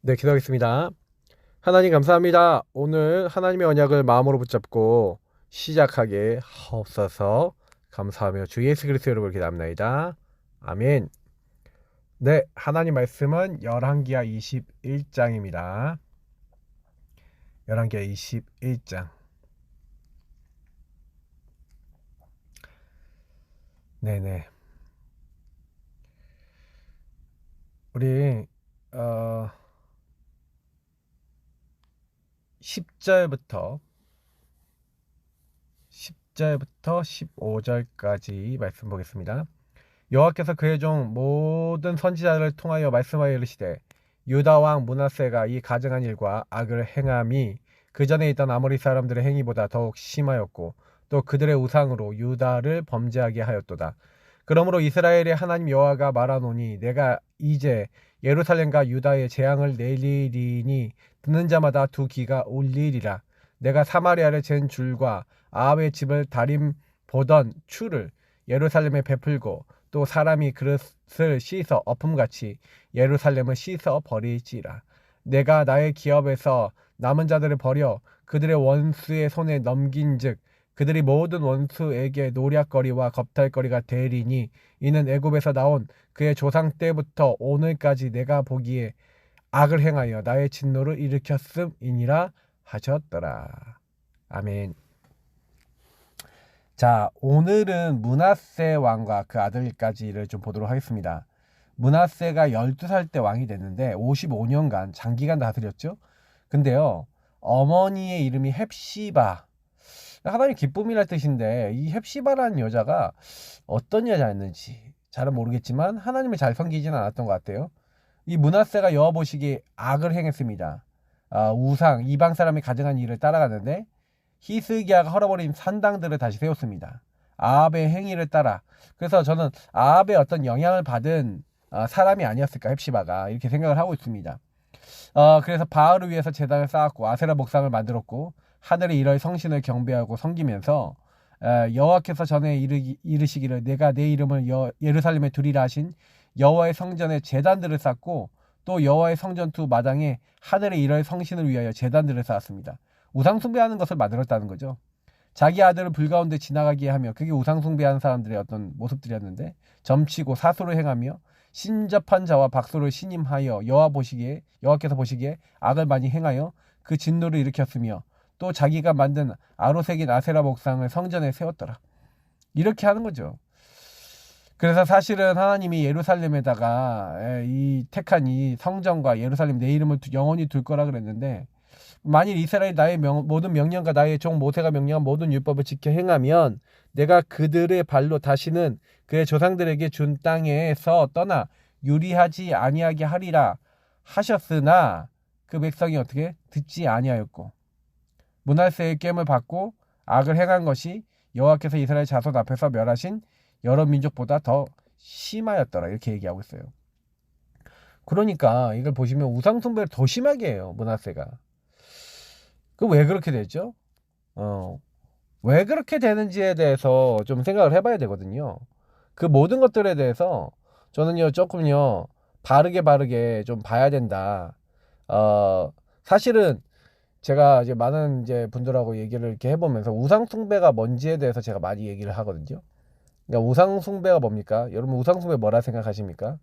네, 기도하겠습니다. 하나님 감사합니다. 오늘 하나님의 언약을 마음으로 붙잡고 시작하게 하옵소서. 감사하며 주 예수 그리스도 이름으로 기도합니다. 아멘. 네, 하나님 말씀은 열왕기하 21장입니다. 열왕기하 21장. 네네. 우리 10절부터 15절까지 말씀 보겠습니다. 여호와께서 그의 종 모든 선지자를 통하여 말씀하여 이르시되 유다 왕 므낫세가 이 가증한 일과 악을 행함이 그 전에 있던 아모리 사람들의 행위보다 더욱 심하였고 또 그들의 우상으로 유다를 범죄하게 하였도다. 그러므로 이스라엘의 하나님 여호와가 말하노니 내가 이제 예루살렘과 유다의 재앙을 내리리니 듣는 자마다 두 귀가 울리리라. 내가 사마리아를 잰 줄과 아합의 집을 다림 보던 추를 예루살렘에 베풀고 또 사람이 그릇을 씻어 엎음같이 예루살렘을 씻어 버릴지라. 내가 나의 기업에서 남은 자들을 버려 그들의 원수의 손에 넘긴즉 그들이 모든 원수에게 노략거리와 겁탈거리가 되리니 이는 애굽에서 나온 그의 조상 때부터 오늘까지 내가 보기에 악을 행하여 나의 진노를 일으켰음이니라 하셨더라. 아멘. 자, 오늘은 므낫세 왕과 그 아들까지를 좀 보도록 하겠습니다. 므낫세가 12살 때 왕이 됐는데 55년간 장기간 다스렸죠. 근데요, 어머니의 이름이 헵시바. 하나님 기쁨이란 뜻인데 이 헵시바라는 여자가 어떤 여자였는지 잘은 모르겠지만 하나님을 잘 섬기지는 않았던 것 같아요. 이 므낫세가 여호와 보시기에 악을 행했습니다. 우상 이방 사람이 가증한 일을 따라가는데 히스기야가 헐어버린 산당들을 다시 세웠습니다. 아합의 행위를 따라. 그래서 저는 아합의 어떤 영향을 받은 사람이 아니었을까 헵시바가 이렇게 생각을 하고 있습니다. 그래서 바알을 위해서 제단을 쌓았고 아세라 목상을 만들었고 하늘의 일월 성신을 경배하고 섬기면서 여호와께서 전에 이르시기를 내가 내 이름을 예루살렘에 두리라 하신 여호와의 성전에 제단들을 쌓고 또 여호와의 성전 두 마당에 하늘의 일월 성신을 위하여 제단들을 쌓았습니다. 우상숭배하는 것을 만들었다는 거죠. 자기 아들을 불 가운데 지나가게 하며 그게 우상숭배하는 사람들의 어떤 모습들이었는데 점치고 사소를 행하며 신접한 자와 박소를 신임하여 여호와께서 보시기에 악을 많이 행하여 그 진노를 일으켰으며 또 자기가 만든 아로색인 아세라 목상을 성전에 세웠더라. 이렇게 하는 거죠. 그래서 사실은 하나님이 예루살렘에다가 이 택한 이 성전과 예루살렘 내 이름을 영원히 둘 거라 그랬는데 만일 이스라엘이 나의 모든 명령과 나의 종 모세가 명령한 모든 율법을 지켜 행하면 내가 그들의 발로 다시는 그의 조상들에게 준 땅에서 떠나 유리하지 아니하게 하리라 하셨으나 그 백성이 어떻게 듣지 아니하였고 므낫세의 깸을 받고 악을 행한 것이 여호와께서 이스라엘 자손 앞에서 멸하신 여러 민족보다 더 심하였더라 이렇게 얘기하고 있어요. 그러니까 이걸 보시면 우상숭배를 더 심하게 해요 므낫세가. 그 왜 그렇게 되죠? 왜 그렇게 되는지에 대해서 좀 생각을 해봐야 되거든요. 그 모든 것들에 대해서 저는요 조금요 바르게 좀 봐야 된다. 사실은 제가 이제 많은 이제 분들하고 얘기를 이렇게 해보면서 우상숭배가 뭔지에 대해서 제가 많이 얘기를 하거든요. 그러니까 우상숭배가 뭡니까? 여러분 우상숭배 뭐라 생각하십니까?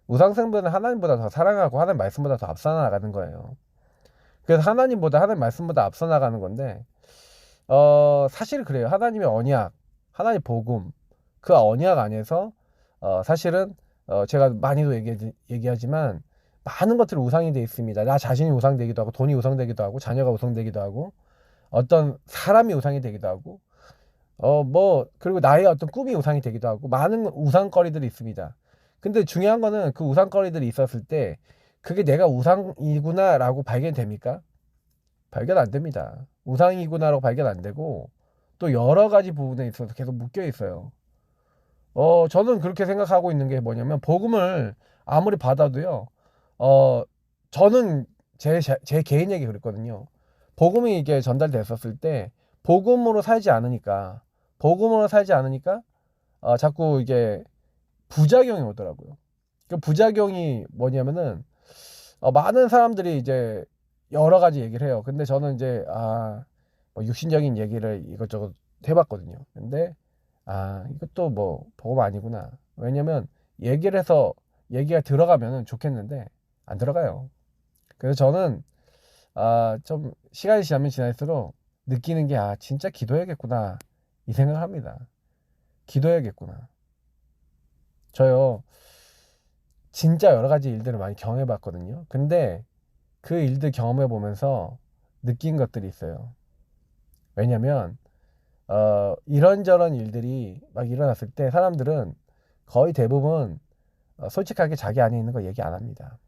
우상숭배는 하나님보다 더 사랑하고 하나님 말씀보다 더 앞서 나가는 거예요. 그래서 하나님 말씀보다 앞서 나가는 건데 사실 그래요. 하나님의 언약, 하나님의 복음, 그 언약 안에서 사실은 제가 많이도 얘기하지만 많은 것들이 우상이 되어 있습니다. 나 자신이 우상되기도 하고 돈이 우상되기도 하고 자녀가 우상되기도 하고 어떤 사람이 우상이 되기도 하고 그리고 나의 어떤 꿈이 우상이 되기도 하고 많은 우상거리들이 있습니다. 근데 중요한 거는 그 우상거리들이 있었을 때 그게 내가 우상이구나 라고 발견됩니까? 발견 안 됩니다. 우상이구나 라고 발견 안 되고 또 여러 가지 부분에 있어서 계속 묶여 있어요. 저는 그렇게 생각하고 있는 게 뭐냐면 복음을 아무리 받아도요 저는 제 개인 얘기 그랬거든요. 복음이 이게 전달됐었을 때 복음으로 살지 않으니까 자꾸 이게 부작용이 오더라고요. 그 부작용이 뭐냐면은 많은 사람들이 이제 여러 가지 얘기를 해요. 근데 저는 이제 뭐 육신적인 얘기를 이것저것 해봤거든요. 근데 이것도 뭐 복음 아니구나. 왜냐면 얘기를 해서 얘기가 들어가면은 좋겠는데 안 들어가요. 그래서 저는 좀 시간이 지나면 지날수록 느끼는 게 진짜 기도해야겠구나 이 생각을 합니다. 기도해야겠구나. 저요 진짜 여러 가지 일들을 많이 경험해 봤거든요. 근데 그 일들 경험해 보면서 느낀 것들이 있어요. 왜냐면 이런저런 일들이 막 일어났을 때 사람들은 거의 대부분 솔직하게 자기 안에 있는 거 얘기 안 합니다.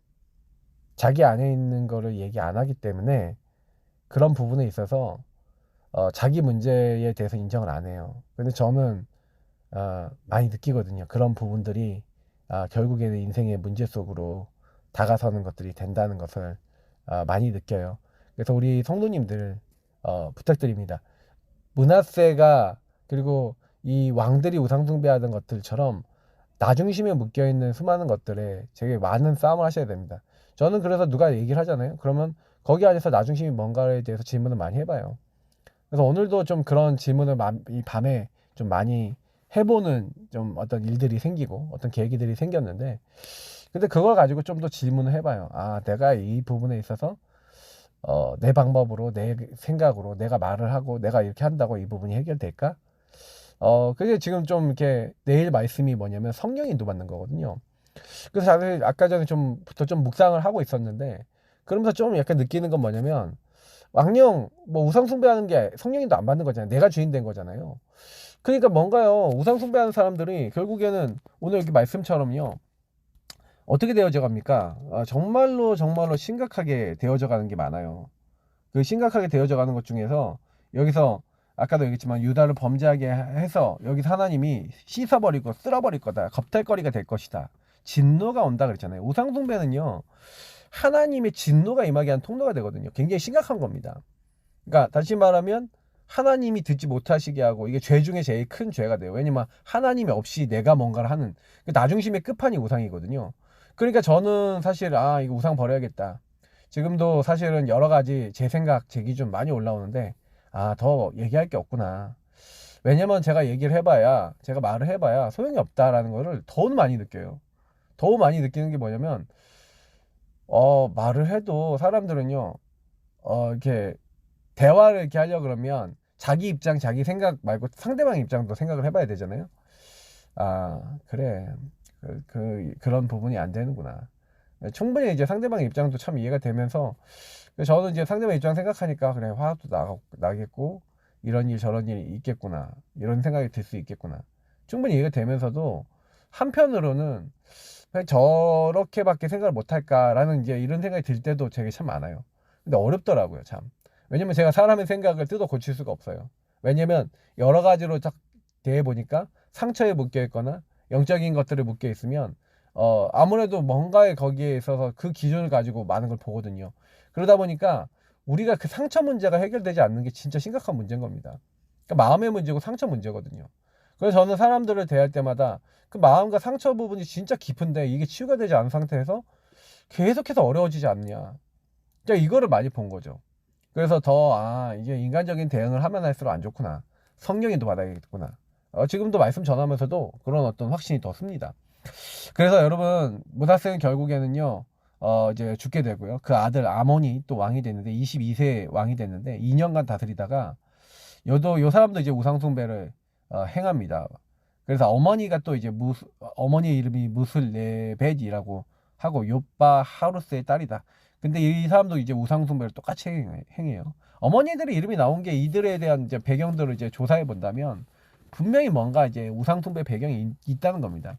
자기 안에 있는 거를 얘기 안 하기 때문에 그런 부분에 있어서 자기 문제에 대해서 인정을 안 해요. 근데 저는 많이 느끼거든요. 그런 부분들이 결국에는 인생의 문제 속으로 다가서는 것들이 된다는 것을 많이 느껴요. 그래서 우리 성도님들 부탁드립니다. 문하세가 그리고 이 왕들이 우상숭배하던 것들처럼 나중심에 묶여있는 수많은 것들에 되게 많은 싸움을 하셔야 됩니다. 저는 그래서 누가 얘기를 하잖아요. 그러면 거기 안에서 나중심이 뭔가에 대해서 질문을 많이 해봐요. 그래서 오늘도 좀 그런 질문을 이 밤에 좀 많이 해보는 좀 어떤 일들이 생기고 어떤 계기들이 생겼는데, 근데 그걸 가지고 좀 더 질문을 해봐요. 내가 이 부분에 있어서 내 방법으로 내 생각으로 내가 말을 하고 내가 이렇게 한다고 이 부분이 해결될까? 그게 지금 좀 이렇게 내일 말씀이 뭐냐면 성령 인도받는 거거든요. 그래서 사실 아까 전에 좀부터 좀 묵상을 하고 있었는데, 그러면서 좀 약간 느끼는 건 뭐냐면 왕령 뭐 우상 숭배하는 게 성령인도 안 받는 거잖아요. 내가 주인 된 거잖아요. 그러니까 뭔가요, 우상 숭배하는 사람들이 결국에는 오늘 여기 말씀처럼요 어떻게 되어져 갑니까? 정말로 정말로 심각하게 되어져 가는 게 많아요. 그 심각하게 되어져 가는 것 중에서 여기서 아까도 얘기했지만 유다를 범죄하게 해서 여기서 하나님이 씻어버리고 쓸어버릴 거다. 겁탈거리가 될 것이다. 진노가 온다 그랬잖아요. 우상 숭배는요 하나님의 진노가 임하게 한 통로가 되거든요. 굉장히 심각한 겁니다. 그러니까 다시 말하면 하나님이 듣지 못하시게 하고, 이게 죄 중에 제일 큰 죄가 돼요. 왜냐면 하나님이 없이 내가 뭔가를 하는 나중심의 끝판이 우상이거든요. 그러니까 저는 사실 이거 우상 버려야겠다. 지금도 사실은 여러 가지 제 생각, 제 기준 많이 올라오는데 더 얘기할 게 없구나. 왜냐면 제가 얘기를 해봐야, 제가 말을 해봐야 소용이 없다라는 거를 더 많이 느껴요. 더 많이 느끼는 게 뭐냐면 말을 해도 사람들은요 이렇게 대화를 이렇게 하려 그러면 자기 입장, 자기 생각 말고 상대방 입장도 생각을 해봐야 되잖아요. 그래. 그런 부분이 안 되는구나. 충분히 이제 상대방의 입장도 참 이해가 되면서, 저는 이제 상대방 입장 생각하니까 그래, 화도 나겠고 이런 일 저런 일이 있겠구나, 이런 생각이 들 수 있겠구나, 충분히 이해가 되면서도 한편으로는 왜 저렇게밖에 생각을 못할까라는 이제 이런 생각이 들 때도 되게 참 많아요. 근데 어렵더라고요, 참. 왜냐면 제가 사람의 생각을 뜯어 고칠 수가 없어요. 왜냐면 여러 가지로 딱 대해 보니까 상처에 묶여 있거나 영적인 것들에 묶여 있으면 아무래도 뭔가에 거기에 있어서 그 기준을 가지고 많은 걸 보거든요. 그러다 보니까 우리가 그 상처 문제가 해결되지 않는 게 진짜 심각한 문제인 겁니다. 그러니까 마음의 문제고 상처 문제거든요. 그래서 저는 사람들을 대할 때마다 그 마음과 상처 부분이 진짜 깊은데 이게 치유가 되지 않은 상태에서 계속해서 어려워지지 않느냐. 그러니까 이거를 많이 본 거죠. 그래서 이게 인간적인 대응을 하면 할수록 안 좋구나. 성령인도 받아야겠구나. 지금도 말씀 전하면서도 그런 어떤 확신이 더 씁니다. 그래서 여러분, 므낫세는 결국에는요 이제 죽게 되고요. 그 아들 아몬이 또 왕이 됐는데 22세 왕이 됐는데 2년간 다스리다가 요 사람도 이제 우상숭배를 행합니다. 그래서 어머니가 또 이제 어머니 이름이 무슬레벳이라고 하고 요빠 하루스의 딸이다. 근데 이 사람도 이제 우상숭배를 똑같이 행해요. 어머니들의 이름이 나온 게 이들에 대한 이제 배경들을 이제 조사해 본다면 분명히 뭔가 이제 우상숭배 배경이 있다는 겁니다.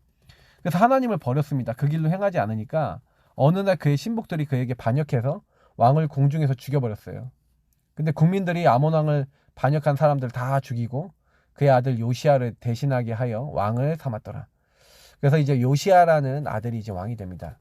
그래서 하나님을 버렸습니다. 그 길로 행하지 않으니까 어느 날 그의 신복들이 그에게 반역해서 왕을 공중에서 죽여버렸어요. 근데 국민들이 아몬 왕을 반역한 사람들 다 죽이고 그의 아들 요시아를 대신하게 하여 왕을 삼았더라. 그래서 이제 요시아라는 아들이 이제 왕이 됩니다.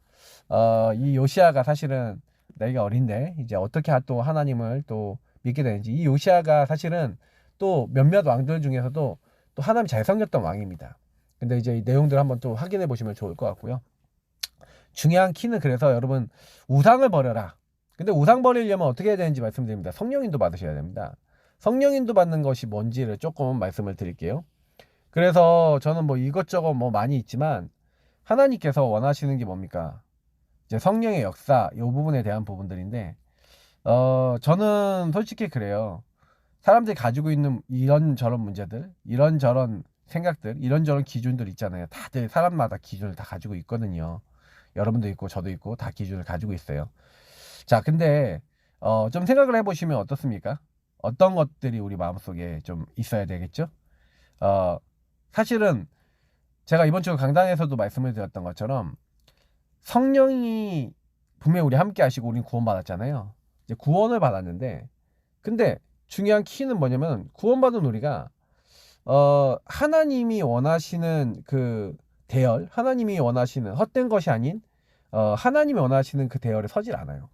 이 요시아가 사실은 나이가 어린데 이제 어떻게 또 하나님을 또 믿게 되는지, 이 요시아가 사실은 또 몇몇 왕들 중에서도 또 하나님 잘 섬겼던 왕입니다. 근데 이제 이 내용들 한번 또 확인해 보시면 좋을 것 같고요. 중요한 키는 그래서 여러분 우상을 버려라. 근데 우상 버리려면 어떻게 해야 되는지 말씀드립니다. 성령인도 받으셔야 됩니다. 성령인도 받는 것이 뭔지를 조금 말씀을 드릴게요. 그래서 저는 뭐 이것저것 뭐 많이 있지만 하나님께서 원하시는 게 뭡니까? 이제 성령의 역사 이 부분에 대한 부분들인데 저는 솔직히 그래요. 사람들이 가지고 있는 이런저런 문제들, 이런저런 생각들, 이런저런 기준들 있잖아요. 다들 사람마다 기준을 다 가지고 있거든요. 여러분도 있고 저도 있고 다 기준을 가지고 있어요. 자, 근데 좀 생각을 해보시면 어떻습니까? 어떤 것들이 우리 마음속에 좀 있어야 되겠죠? 어, 사실은 제가 이번 주 강단에서도 말씀을 드렸던 것처럼 성령이 분명히 우리 함께 하시고 우린 구원받았잖아요. 이제 구원을 받았는데 근데 중요한 키는 뭐냐면 구원받은 우리가 하나님이 원하시는 그 대열, 하나님이 원하시는 헛된 것이 아닌 하나님이 원하시는 그 대열에 서질 않아요.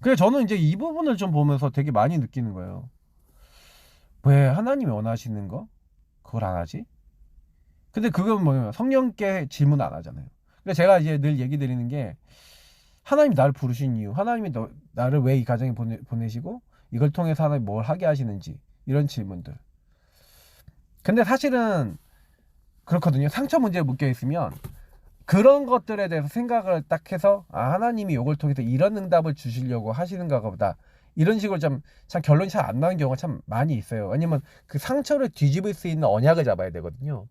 그래서 저는 이제 이 부분을 좀 보면서 되게 많이 느끼는 거예요. 왜 하나님이 원하시는 거? 그걸 안 하지? 근데 그건 뭐냐면 성령께 질문 안 하잖아요. 그래서 제가 이제 늘 얘기 드리는 게 하나님이 나를 부르신 이유, 하나님이 나를 왜 이 가정에 보내시고 이걸 통해서 하나님이 뭘 하게 하시는지 이런 질문들. 근데 사실은 그렇거든요. 상처 문제에 묶여 있으면 그런 것들에 대해서 생각을 딱 해서 하나님이 이걸 통해서 이런 응답을 주시려고 하시는가 보다 이런 식으로 참 결론이 잘 안 나는 경우가 참 많이 있어요. 왜냐면 그 상처를 뒤집을 수 있는 언약을 잡아야 되거든요.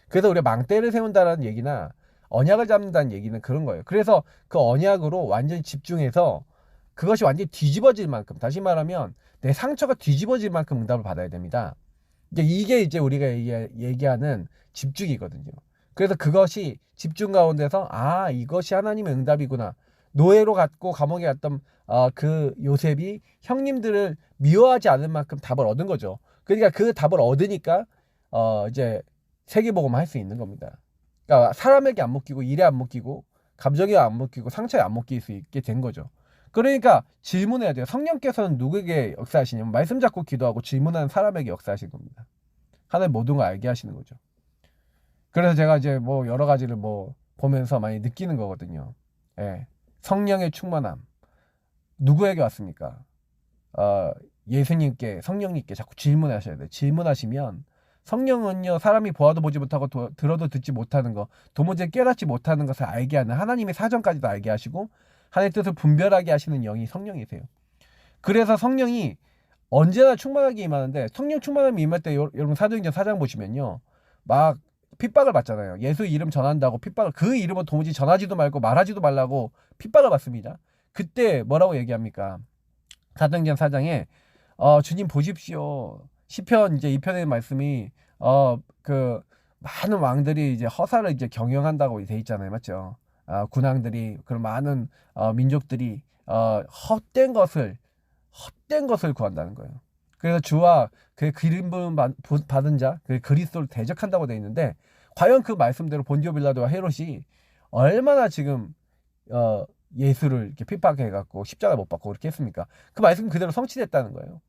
그래서 우리가 망대를 세운다는 얘기나 언약을 잡는다는 얘기는 그런 거예요. 그래서 그 언약으로 완전히 집중해서 그것이 완전히 뒤집어질 만큼, 다시 말하면 내 상처가 뒤집어질 만큼 응답을 받아야 됩니다. 이게 이제 우리가 얘기하는 집중이거든요. 그래서 그것이 집중 가운데서 이것이 하나님의 응답이구나. 노예로 갔고 감옥에 갔던 그 요셉이 형님들을 미워하지 않을 만큼 답을 얻은 거죠. 그러니까 그 답을 얻으니까 이제 세계복음을 할 수 있는 겁니다. 그러니까 사람에게 안 묶이고 일에 안 묶이고 감정에 안 묶이고 상처에 안 묶일 수 있게 된 거죠. 그러니까 질문해야 돼요. 성령께서는 누구에게 역사하시냐면 말씀 잡고 기도하고 질문하는 사람에게 역사하신 겁니다. 하나님 모든 걸 알게 하시는 거죠. 그래서 제가 이제 뭐 여러 가지를 뭐 보면서 많이 느끼는 거거든요. 예. 성령의 충만함. 누구에게 왔습니까? 예수님께, 성령님께 자꾸 질문하셔야 돼요. 질문하시면 성령은요, 사람이 보아도 보지 못하고 들어도 듣지 못하는 거, 도무지 깨닫지 못하는 것을 알게 하는 하나님의 사정까지도 알게 하시고 하나님의 뜻을 분별하게 하시는 영이 성령이세요. 그래서 성령이 언제나 충만하게 임하는데 성령 충만함이 임할 때 여러분 사도행전 4장 보시면요. 막 핍박을 받잖아요. 예수 이름 전한다고 핍박을 그 이름은 도무지 전하지도 말고 말하지도 말라고 핍박을 받습니다. 그때 뭐라고 얘기합니까? 사도행전 4장에 주님 보십시오. 시편 이제 2편의 말씀이 그 많은 왕들이 이제 허사를 이제 경영한다고 돼 있잖아요. 맞죠? 군왕들이 그런 많은 민족들이 헛된 것을 구한다는 거예요. 그래서 주와 그 기름 부음 받은 자, 그 그리스도를 대적한다고 돼 있는데 과연 그 말씀대로 본디오 빌라도와 헤롯이 얼마나 지금 예수를 이렇게 핍박해 갖고 십자가 못 받고 그렇게 했습니까? 그 말씀 그대로 성취됐다는 거예요.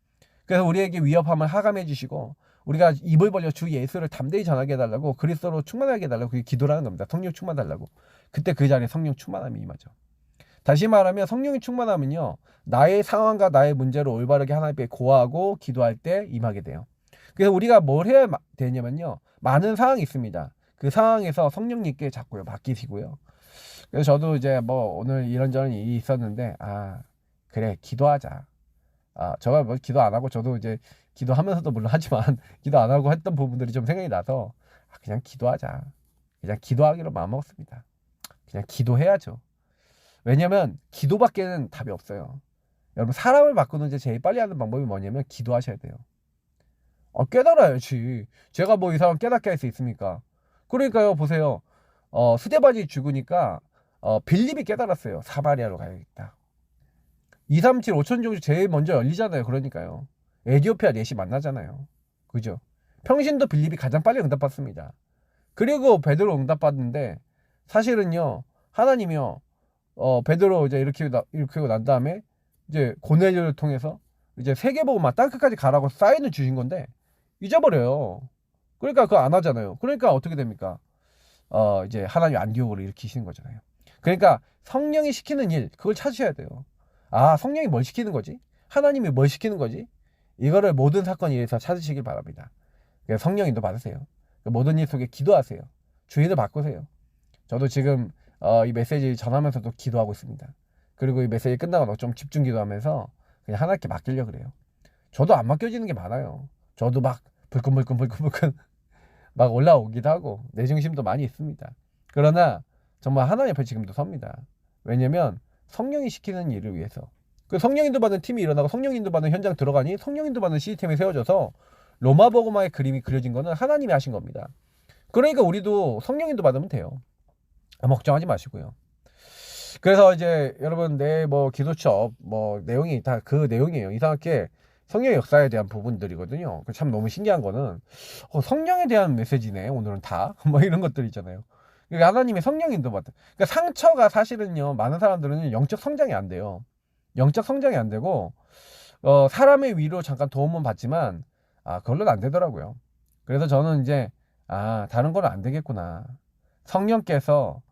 그래서 우리에게 위협함을 하감해 주시고 우리가 입을 벌려 주 예수를 담대히 전하게 해달라고 그리스도로 충만하게 해달라고 그게 기도라는 겁니다. 성령 충만달라고. 그때 그 자리에 성령 충만함이 임하죠. 다시 말하면 성령이 충만하면요. 나의 상황과 나의 문제를 올바르게 하나님께 고하고 기도할 때 임하게 돼요. 그래서 우리가 뭘 해야 되냐면요. 많은 상황이 있습니다. 그 상황에서 성령님께 자꾸요. 맡기시고요. 그래서 저도 이제 뭐 오늘 이런저런 일이 있었는데 그래 기도하자. 제가 뭐 기도 안 하고 저도 이제 기도하면서도 물론 하지만 기도 안 하고 했던 부분들이 좀 생각이 나서 그냥 기도하자. 그냥 기도하기로 마음먹었습니다. 그냥 기도해야죠. 왜냐면 기도밖에는 답이 없어요. 여러분 사람을 바꾸는 게 제일 빨리 하는 방법이 뭐냐면 기도하셔야 돼요. 깨달아야지. 제가 뭐 이 사람 깨닫게 할 수 있습니까? 그러니까요 보세요. 수데바지 죽으니까 빌립이 깨달았어요. 사마리아로 가야겠다. 2, 3, 7, 5천 종류 제일 먼저 열리잖아요. 그러니까요. 에디오피아 넷이 만나잖아요. 그죠? 평신도 빌립이 가장 빨리 응답받습니다. 그리고 베드로 응답받는데 사실은요. 하나님이요. 베드로 이제 이렇게 난 다음에 이제 고넬료를 통해서 이제 세계복음만 땅끝까지 가라고 사인을 주신 건데 잊어버려요. 그러니까 그거 안 하잖아요. 그러니까 어떻게 됩니까? 이제 하나님 안디옥으로 일으키시는 거잖아요. 그러니까 성령이 시키는 일, 그걸 찾으셔야 돼요. 아, 성령이 뭘 시키는 거지? 하나님이 뭘 시키는 거지? 이거를 모든 사건 일에서 찾으시길 바랍니다. 성령 인도 받으세요. 모든 일 속에 기도하세요. 주인을 바꾸세요. 저도 지금 이 메시지 전하면서도 기도하고 있습니다. 그리고 이 메시지 끝나고 좀 집중 기도하면서 그냥 하나님께 맡기려고 그래요. 저도 안 맡겨지는 게 많아요. 저도 막 불끈불끈 막 올라오기도 하고 내 중심도 많이 있습니다. 그러나 정말 하나님 앞에 지금도 섭니다. 왜냐면 성령이 시키는 일을 위해서. 그 성령 인도받는 팀이 일어나고 성령 인도받는 현장 들어가니 성령 인도받는 시스템이 세워져서 로마 복음화의 그림이 그려진 거는 하나님이 하신 겁니다. 그러니까 우리도 성령 인도받으면 돼요. 걱정하지 마시고요. 그래서 이제 여러분 내 뭐 기도처 뭐 내용이 다 그 내용이에요. 이상하게 성령의 역사에 대한 부분들이거든요. 참 너무 신기한 거는 성령에 대한 메시지네 오늘은 다 뭐 이런 것들 있잖아요. 그러니까 하나님의 성령 인도받다. 그러니까 상처가 사실은요 많은 사람들은 영적 성장이 안 돼요. 영적 성장이 안 되고 사람의 위로 잠깐 도움은 받지만 그걸로는 안 되더라고요. 그래서 저는 이제 다른 건 안 되겠구나. 성령께서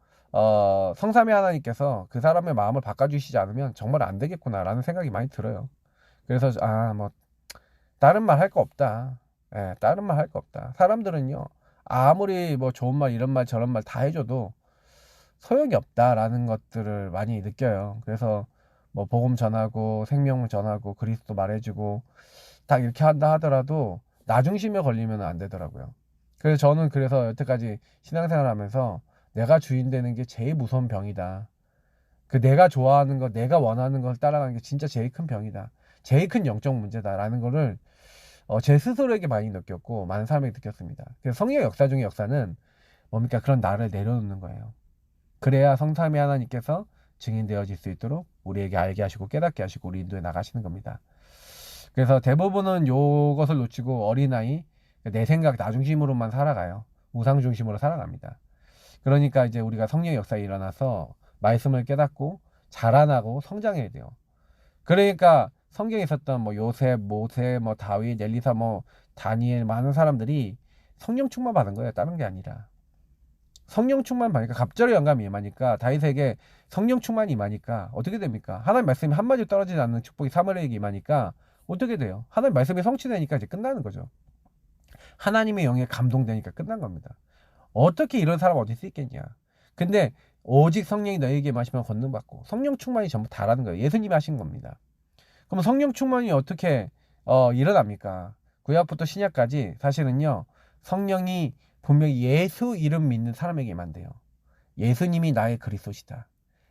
성삼위 하나님께서 그 사람의 마음을 바꿔주시지 않으면 정말 안 되겠구나라는 생각이 많이 들어요. 그래서 뭐 다른 말 할 거 없다. 예, 다른 말 할 거 없다. 사람들은요 아무리 뭐 좋은 말 이런 말 저런 말 다 해줘도 소용이 없다라는 것들을 많이 느껴요. 그래서 뭐 복음 전하고 생명 전하고 그리스도 말해주고 딱 이렇게 한다 하더라도 나 중심에 걸리면 안 되더라고요. 그래서 저는 그래서 여태까지 신앙생활 하면서 내가 주인 되는 게 제일 무서운 병이다. 그 내가 좋아하는 거, 내가 원하는 걸 따라가는 게 진짜 제일 큰 병이다. 제일 큰 영적 문제다라는 거를 제 스스로에게 많이 느꼈고 많은 사람에게 느꼈습니다. 그래서 성령의 역사 중의 역사는 뭡니까? 그런 나를 내려놓는 거예요. 그래야 성삼위 하나님께서 증인되어질 수 있도록 우리에게 알게 하시고 깨닫게 하시고 우리 인도에 나가시는 겁니다. 그래서 대부분은 요것을 놓치고 어린아이, 내 생각, 나 중심으로만 살아가요. 우상 중심으로 살아갑니다. 그러니까 이제 우리가 성령의 역사에 일어나서 말씀을 깨닫고 자라나고 성장해야 돼요. 그러니까 성경에 있었던 뭐 요셉, 모세, 뭐 다윗, 엘리사, 뭐 다니엘 많은 사람들이 성령 충만 받은 거예요. 다른 게 아니라. 성령 충만 받으니까 갑절의 영감이 임하니까 다윗에게 성령 충만이 임하니까 어떻게 됩니까? 하나님 말씀이 한마디 떨어지지 않는 축복이 사무엘에게 임하니까 어떻게 돼요? 하나님 말씀이 성취되니까 이제 끝나는 거죠. 하나님의 영에 감동되니까 끝난 겁니다. 어떻게 이런 사람 어디 수 있겠냐? 근데 오직 성령이 너에게 마시면 권능받고 성령 충만이 전부 다라는 거예요. 예수님이 하신 겁니다. 그럼 성령 충만이 어떻게 일어납니까? 구약부터 신약까지 사실은요. 성령이 분명히 예수 이름 믿는 사람에게만 돼요. 예수님이 나의 그리스도시다.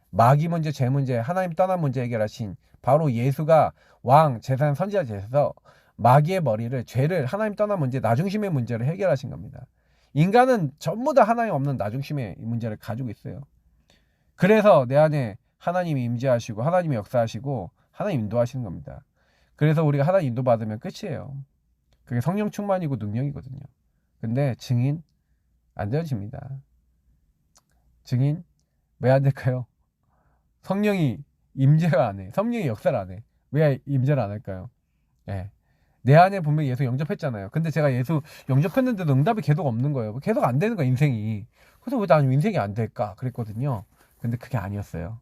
마귀 문제, 죄 문제, 하나님 떠난 문제 해결하신 바로 예수가 왕, 재산, 선지자 되셔서 마귀의 머리를, 죄를, 하나님 떠난 문제, 나중심의 문제를 해결하신 겁니다. 인간은 전부 다 하나님 없는 나중심의 문제를 가지고 있어요. 그래서 내 안에 하나님이 임재하시고 하나님이 역사하시고 하나님 인도하시는 겁니다. 그래서 우리가 하나님 인도받으면 끝이에요. 그게 성령 충만이고 능력이거든요. 근데 증인 안 되어집니다. 증인 왜 안 될까요? 성령이 임재를 안 해. 성령이 역사를 안 해. 왜 임재를 안 할까요? 예. 내 안에 분명히 예수 영접했잖아요. 근데 제가 예수 영접했는데도 응답이 계속 없는 거예요. 계속 안 되는 거야, 인생이. 그래서 왜 나는 인생이 안 될까? 그랬거든요. 근데 그게 아니었어요.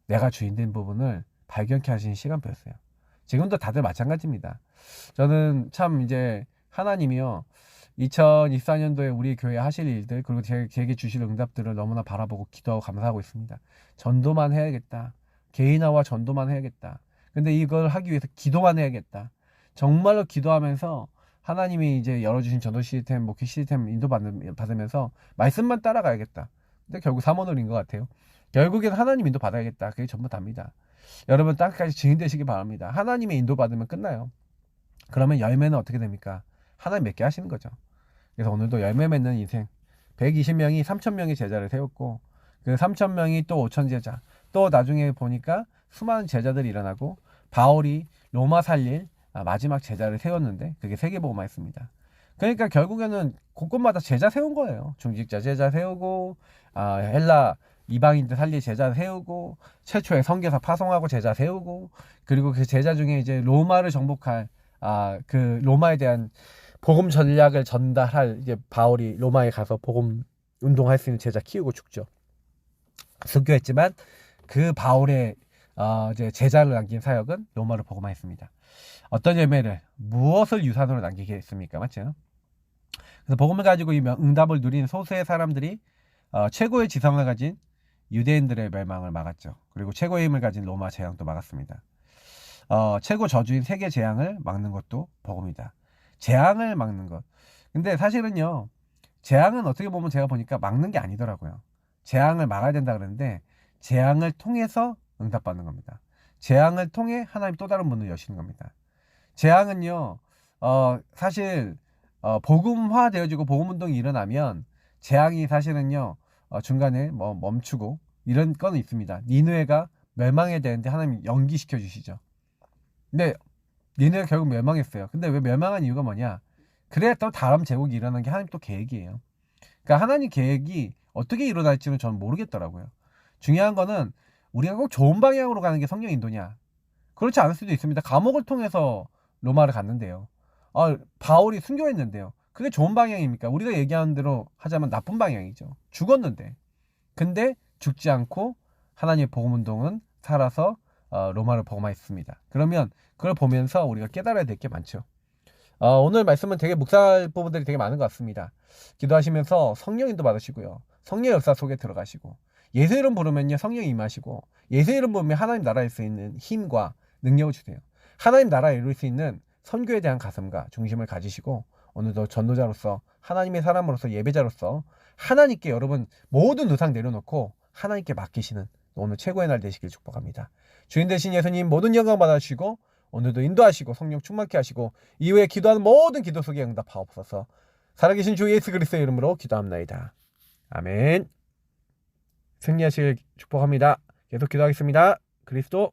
내가 주인 된 부분을 발견케 하신 시간표였어요. 지금도 다들 마찬가지입니다. 저는 참 이제 하나님이요. 2024년도에 우리 교회 하실 일들 그리고 제게 주실 응답들을 너무나 바라보고 기도하고 감사하고 있습니다. 전도만 해야겠다. 개인화와 전도만 해야겠다. 근데 이걸 하기 위해서 기도만 해야겠다. 정말로 기도하면서 하나님이 이제 열어주신 전도 시스템, 목회 시스템 인도받으면서 말씀만 따라가야겠다. 근데 결국 사모놀인 것 같아요. 결국엔 하나님 인도 받아야겠다. 그게 전부 답니다. 여러분 땅까지 증인 되시기 바랍니다. 하나님의 인도 받으면 끝나요. 그러면 열매는 어떻게 됩니까? 하나님 맺게 하시는 거죠. 그래서 오늘도 열매 맺는 인생 120명이 3,000명의 제자를 세웠고 그 3,000명이 또 5,000 제자 또 나중에 보니까 수많은 제자들이 일어나고 바울이 로마 살릴 마지막 제자를 세웠는데 그게 세계복음화였습니다. 그러니까 결국에는 곳곳마다 제자 세운 거예요. 중직자 제자 세우고 헬라 이방인들 살릴 제자 세우고 최초의 선교사 파송하고 제자 세우고 그리고 그 제자 중에 이제 로마를 정복할 그 로마에 대한 복음 전략을 전달할 이제 바울이 로마에 가서 복음 운동할 수 있는 제자 키우고 죽죠. 순교했지만 그 바울의 이제 제자를 남긴 사역은 로마를 복음화 했습니다. 어떤 열매를 무엇을 유산으로 남기게 했습니까? 맞죠? 그래서 복음을 가지고 이 응답을 누린 소수의 사람들이 최고의 지성을 가진 유대인들의 멸망을 막았죠. 그리고 최고의 힘을 가진 로마 재앙도 막았습니다. 최고 저주인 세계 재앙을 막는 것도 복음이다. 재앙을 막는 것. 근데 사실은요, 재앙은 어떻게 보면 제가 보니까 막는 게 아니더라고요. 재앙을 막아야 된다 그러는데 재앙을 통해서 응답받는 겁니다. 재앙을 통해 하나님 또 다른 문을 여시는 겁니다. 재앙은요, 사실 복음화 되어지고 복음 운동이 일어나면 재앙이 사실은요 중간에 뭐 멈추고 이런 건은 있습니다. 니느웨가 멸망해야 되는데 하나님 연기시켜 주시죠. 근데 니느웨가 결국 멸망했어요. 근데 왜 멸망한 이유가 뭐냐? 그래 또 다음 제국이 일어나는 게 하나님 또 계획이에요. 그러니까 하나님 계획이 어떻게 일어날지는 저는 모르겠더라고요. 중요한 거는 우리가 꼭 좋은 방향으로 가는 게 성령 인도냐? 그렇지 않을 수도 있습니다. 감옥을 통해서 로마를 갔는데요. 바울이 순교했는데요. 그게 좋은 방향입니까? 우리가 얘기하는 대로 하자면 나쁜 방향이죠. 죽었는데. 근데 죽지 않고 하나님의 복음 운동은 살아서 로마를 복음화했습니다. 그러면 그걸 보면서 우리가 깨달아야 될 게 많죠. 오늘 말씀은 되게 묵상할 부분들이 되게 많은 것 같습니다. 기도하시면서 성령 인도 받으시고요. 성령 역사 속에 들어가시고 예수 이름 부르면요 성령이 임하시고 예수 이름 부르면 하나님 나라에 수 있는 힘과 능력을 주세요. 하나님 나라에 이룰 수 있는 선교에 대한 가슴과 중심을 가지시고 오늘도 전도자로서 하나님의 사람으로서 예배자로서 하나님께 여러분 모든 의상 내려놓고 하나님께 맡기시는 오늘 최고의 날 되시길 축복합니다. 주인 되신 예수님 모든 영광 받아주시고 오늘도 인도하시고 성령 충만케 하시고 이후에 기도하는 모든 기도 속에 응답하옵소서. 살아계신 주 예수 그리스도의 이름으로 기도합나이다. 아멘. 승리하시길 축복합니다. 계속 기도하겠습니다. 그리스도